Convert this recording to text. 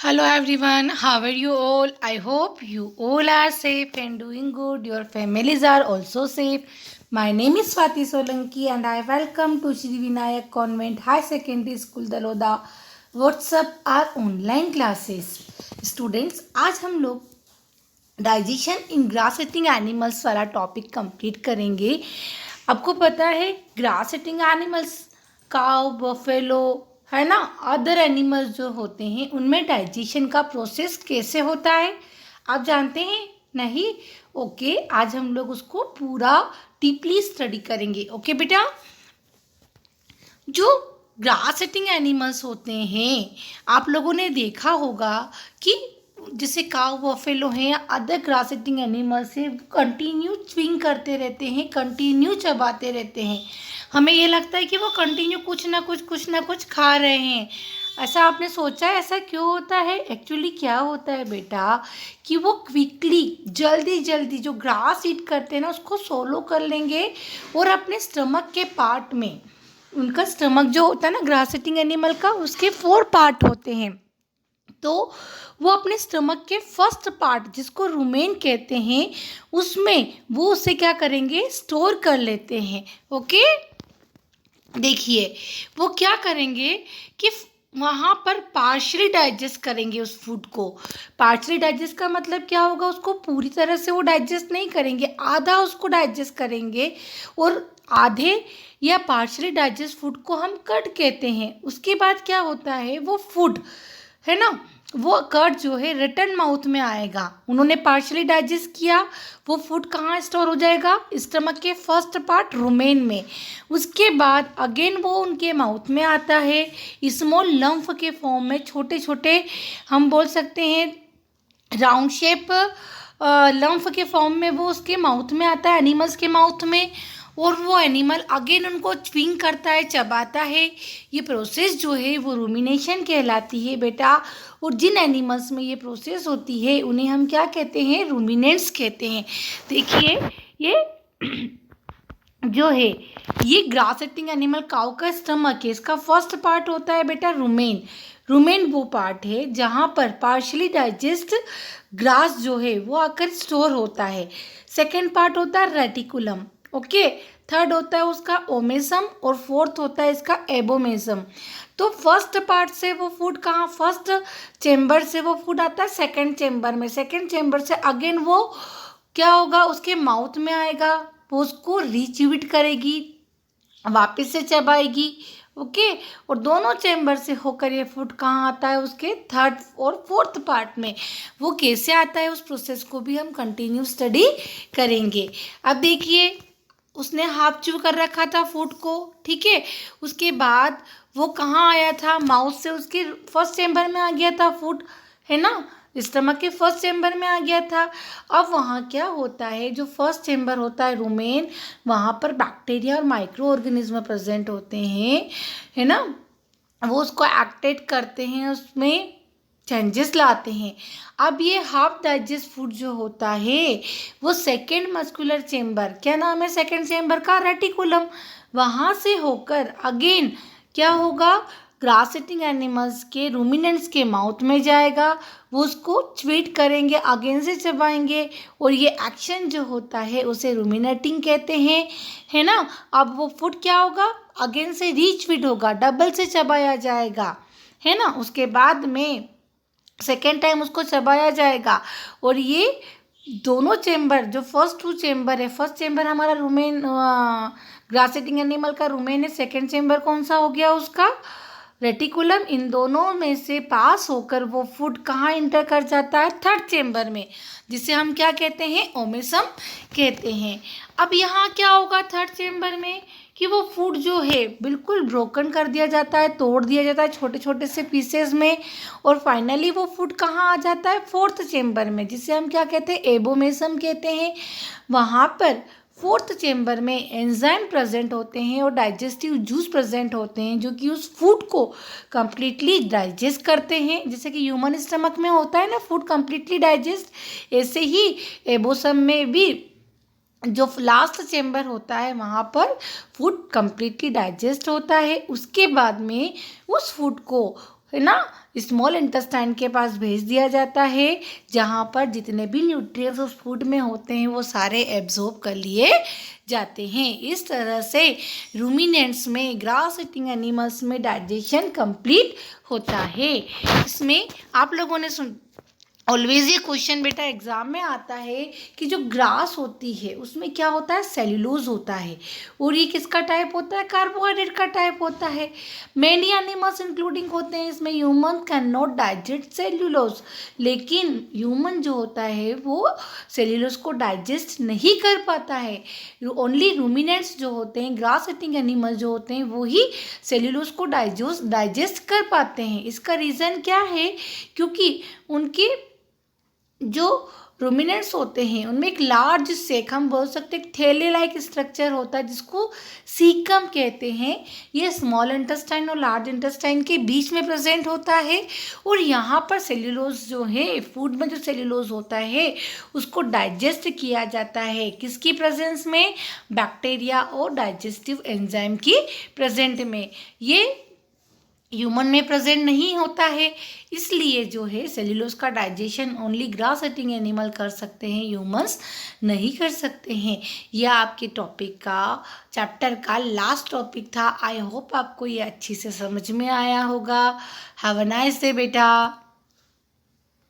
Hello everyone, how are you all? I hope you all are safe and doing good. Your families are also safe. My name is Swati Solanki and I welcome to Shri Vinayak Convent High Secondary School Daloda. WhatsApp our online classes. Students, आज हम लोग digestion इन grass eating animals वाला topic complete करेंगे। आपको पता है grass eating animals cow buffalo है ना, अदर एनिमल्स जो होते हैं उनमें डाइजेशन का प्रोसेस कैसे होता है आप जानते हैं? नहीं? ओके, आज हम लोग उसको पूरा डीपली स्टडी करेंगे। ओके बेटा, जो ग्रास ईटिंग एनिमल्स होते हैं आप लोगों ने देखा होगा कि जैसे काउ बफेलो हैं या अदर ग्रास ईटिंग एनिमल्स हैं, कंटिन्यू च्विंग करते रहते हैं, कंटिन्यू चबाते रहते हैं। हमें ये लगता है कि वो कंटिन्यू कुछ ना कुछ खा रहे हैं। ऐसा आपने सोचा है ऐसा क्यों होता है? एक्चुअली क्या होता है बेटा कि वो क्विकली जल्दी जल्दी जो ग्रास ईट करते हैं ना उसको सोलो कर लेंगे और अपने स्टमक के पार्ट में, उनका स्टमक जो होता है ना ग्रास ईटिंग एनिमल का, उसके 4 पार्ट होते हैं। तो वो अपने स्टमक के फर्स्ट पार्ट जिसको रुमेन कहते हैं उसमें वो उसे क्या करेंगे, स्टोर कर लेते हैं। ओके, देखिए वो क्या करेंगे कि वहाँ पर पार्शली डाइजेस्ट करेंगे उस फूड को। पार्शली डाइजेस्ट का मतलब क्या होगा, उसको पूरी तरह से वो डाइजेस्ट नहीं करेंगे, आधा उसको डाइजेस्ट करेंगे और आधे या पार्शली डाइजेस्ट फूड को हम कट कहते हैं। उसके बाद क्या होता है, वो फूड है ना, वो कट जो है रिटर्न माउथ में आएगा। उन्होंने पार्शली डाइजेस्ट किया, वो फूड कहाँ स्टोर हो जाएगा, स्टमक के फर्स्ट पार्ट रुमेन में। उसके बाद अगेन वो उनके माउथ में आता है स्मॉल लम्फ के फॉर्म में, छोटे छोटे हम बोल सकते हैं राउंड शेप लम्फ के फॉर्म में वो उसके माउथ में आता है, एनिमल्स के माउथ में। और वो एनिमल अगेन उनको च्विंग करता है, चबाता है। ये प्रोसेस जो है वो रूमिनेशन कहलाती है बेटा। और जिन एनिमल्स में ये प्रोसेस होती है उन्हें हम क्या कहते हैं, रूमिनेंट्स कहते हैं। देखिए ये जो है ये ग्रास ईटिंग एनिमल काऊ का स्टमक है, इसका फर्स्ट पार्ट होता है बेटा रुमेन। रुमेन वो पार्ट है जहाँ पर पार्शली डाइजेस्ट ग्रास जो है वो आकर स्टोर होता है। सेकेंड पार्ट होता है रेटिकुलम। ओके, थर्ड होता है उसका ओमेसम और फोर्थ होता है इसका एबोमेसम। तो फर्स्ट पार्ट से वो फूड कहाँ, फर्स्ट चेम्बर से वो फूड आता है सेकेंड चेम्बर में, सेकेंड चेम्बर से अगेन वो क्या होगा, उसके माउथ में आएगा, वो उसको रिच्यूट करेगी, वापस से चबाएगी। ओके, और दोनों चैम्बर से होकर ये फूड कहाँ आता है, उसके थर्ड और फोर्थ पार्ट में। वो कैसे आता है उस प्रोसेस को भी हम कंटिन्यू स्टडी करेंगे। अब देखिए उसने हाफ च्यू कर रखा था फूड को, ठीक है। उसके बाद वो कहाँ आया था, माउथ से उसके फर्स्ट चैम्बर में आ गया था फूड, है ना, स्टमक के फर्स्ट चैम्बर में आ गया था। अब वहाँ क्या होता है, जो फर्स्ट चैम्बर होता है रुमेन, वहाँ पर बैक्टीरिया और माइक्रो ऑर्गेनिज्म प्रेजेंट होते हैं, है ना। वो उसको एक्टेट करते हैं, उसमें चेंजेस लाते हैं। अब ये हाफ डाइजेस्ट फूड जो होता है वो सेकेंड मस्कुलर चेम्बर, क्या नाम है सेकेंड चेम्बर का, रेटिकुलम, वहाँ से होकर अगेन क्या होगा, ग्रास ईटिंग एनिमल्स के रूमिनेंट्स के माउथ में जाएगा। वो उसको च्वीट करेंगे, अगेन से चबाएंगे और ये एक्शन जो होता है उसे रूमिनेटिंग कहते हैं, है ना। अब वो फूड क्या होगा, अगेन से रीच्वीट होगा, डबल से चबाया जाएगा, है ना। उसके बाद में सेकेंड टाइम उसको चबाया जाएगा और ये दोनों चेम्बर जो फर्स्ट 2 चेम्बर है, फर्स्ट चेम्बर हमारा रुमेन ग्रास ईटिंग एनिमल का रुमेन है, सेकेंड चेम्बर कौन सा हो गया उसका, रेटिकुलम। इन दोनों में से पास होकर वो फूड कहाँ इंटर कर जाता है, थर्ड चेम्बर में, जिसे हम क्या कहते हैं, ओमेसम कहते हैं। अब यहाँ क्या होगा थर्ड चेम्बर में कि वो फूड जो है बिल्कुल ब्रोकन कर दिया जाता है, तोड़ दिया जाता है छोटे छोटे से पीसेस में, और फाइनली वो फूड कहाँ आ जाता है, फोर्थ चेम्बर में, जिसे हम क्या कहते हैं, एबोमेसम कहते हैं। वहाँ पर फोर्थ चेम्बर में एंजाइम प्रेजेंट होते हैं और डाइजेस्टिव जूस प्रेजेंट होते हैं जो कि उस फूड को कम्प्लीटली डाइजेस्ट करते हैं। जैसे कि ह्यूमन स्टमक में होता है ना फूड कम्प्लीटली डाइजेस्ट, ऐसे ही एबोसम में भी जो लास्ट चेम्बर होता है वहाँ पर फूड कम्प्लीटली डाइजेस्ट होता है। उसके बाद में उस फूड को, है ना, स्मॉल इंटेस्टाइन के पास भेज दिया जाता है, जहाँ पर जितने भी न्यूट्रिएंट्स उस फूड में होते हैं वो सारे एब्जॉर्ब कर लिए जाते हैं। इस तरह से रूमिनेंट्स में, ग्रास ईटिंग एनिमल्स में डाइजेशन कंप्लीट होता है। इसमें आप लोगों ने ऑलवेज ये क्वेश्चन बेटा एग्जाम में आता है कि जो ग्रास होती है उसमें क्या होता है, सेल्यूलोज होता है, और ये किसका टाइप होता है, कार्बोहाइड्रेट का टाइप होता है। मेनी एनिमल्स इंक्लूडिंग होते हैं इसमें, human can not digest cellulose, लेकिन ह्यूमन जो होता है वो सेल्यूलोज को डाइजेस्ट नहीं कर पाता है। ओनली रूमिनेंट्स जो होते हैं, ग्रास ईटिंग एनिमल जो होते हैं, वो ही सेल्यूलोज को डाइजेस्ट कर पाते हैं। इसका रीज़न क्या है, क्योंकि उनके जो रूमिनेंट्स होते हैं उनमें एक लार्ज सेक, हम बोल सकते हैं थैले लाइक स्ट्रक्चर होता है जिसको सीकम कहते हैं। ये स्मॉल इंटेस्टाइन और लार्ज इंटेस्टाइन के बीच में प्रेजेंट होता है, और यहाँ पर सेल्यूलोज जो है, फूड में जो सेल्यूलोज होता है उसको डाइजेस्ट किया जाता है, किसकी प्रेजेंस में, बैक्टीरिया और डाइजेस्टिव एंजाइम की प्रेजेंट में। ये ह्यूमन में प्रेजेंट नहीं होता है, इसलिए जो है सेल्यूलोज का digestion only grass eating animal कर सकते हैं, ह्यूमंस नहीं कर सकते हैं। यह आपके टॉपिक का, चैप्टर का लास्ट टॉपिक था। आई होप आपको ये अच्छी से समझ में आया होगा। हैव अ नाइस डे बेटा।